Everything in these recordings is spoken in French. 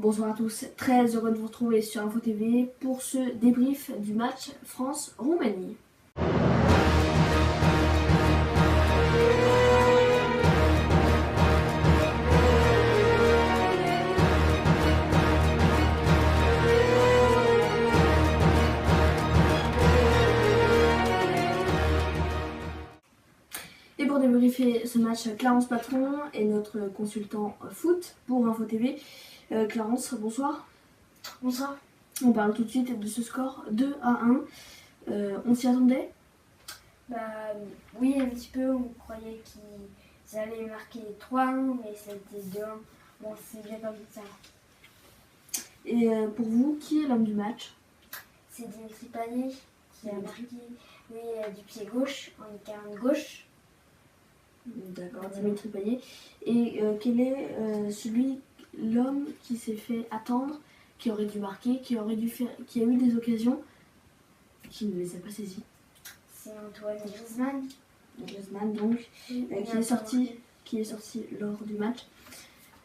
Bonsoir à tous, très heureux de vous retrouver sur Info TV pour ce débrief du match France-Roumanie. Et pour débriefer ce match, Clarence Patron est notre consultant foot pour Info TV. Clarence, bonsoir. Bonsoir. On parle tout de suite de ce score 2-1. On s'y attendait? Oui, un petit peu. On croyait qu'ils allaient marquer 3-1, mais c'était 2-1. Bon, c'est bien comme ça. Et pour vous, qui est l'homme du match? C'est Dimitri Payet qui a marqué du pied gauche en lucarne gauche. D'accord, Dimitri Payet. Et quel est l'homme qui s'est fait attendre, qui aurait dû marquer, qui a eu des occasions, qui ne les a pas saisies? C'est Antoine Griezmann. Griezmann, donc, qui est sorti lors du match.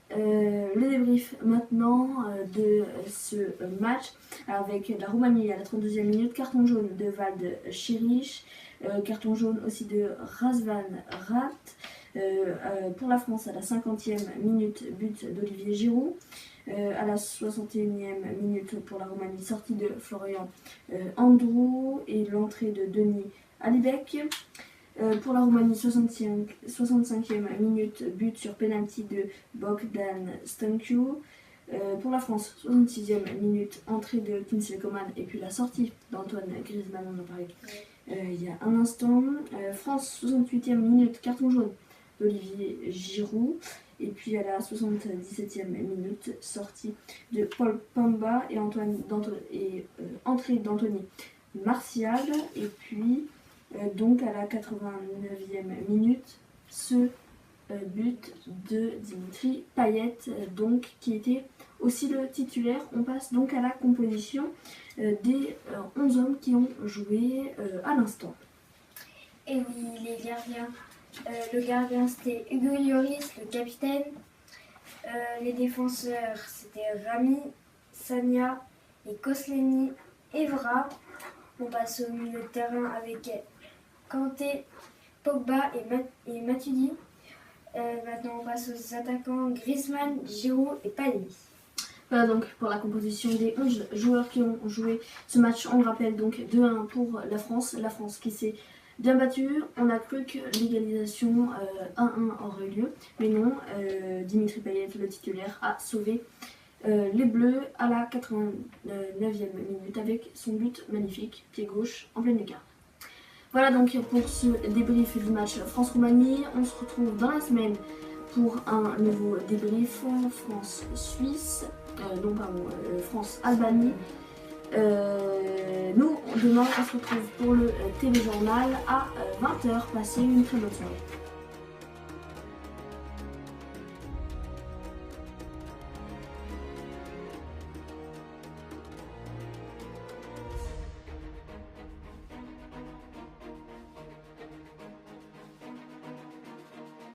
Le débrief maintenant de ce match avec la Roumanie à la 32e minute, carton jaune de Vald Chiric, carton jaune aussi de Razvan Rat. Pour la France à la 50e minute, but d'Olivier Giroud. À la 61e minute pour la Roumanie, sortie de Florian Androu et l'entrée de Denis Alibek. Pour la Roumanie, 65e minute, but sur penalty de Bogdan Stankiu. Pour la France, 66e minute, entrée de Kingsley Coman et puis la sortie d'Antoine Griezmann, on en parlait il y a un instant. France, 68e minute, carton jaune d'Olivier Giroud. Et puis à la 77e minute, sortie de Paul Pogba et entrée d'Anthony Martial. Et puis donc à la 89e minute, ce but de Dimitri Payet, donc qui était aussi le titulaire. On passe donc à la composition des 11 hommes qui ont joué à l'instant. Et oui, les gardiens. Le gardien c'était Hugo Lloris, le capitaine. Les défenseurs c'était Rami, Sagna et Koscielny, Evra. On passe au milieu de terrain avec Kanté, Pogba et Matuidi. Maintenant on passe aux attaquants Griezmann, Giroud et Payet. Voilà donc pour la composition des 11 joueurs qui ont joué ce match. On le rappelle donc 2-1 pour la France. La France qui s'est bien battue. On a cru que l'égalisation 1-1 aurait eu lieu. Mais non, Dimitri Payet, le titulaire, a sauvé les Bleus à la 89e minute avec son but magnifique, pied gauche en plein écart. Voilà donc pour ce débrief du match France-Roumanie. On se retrouve dans la semaine pour un nouveau débrief France-Suisse, France-Albanie. Nous, demain, on se retrouve pour le téléjournal à 20h. Passez une très bonne soirée.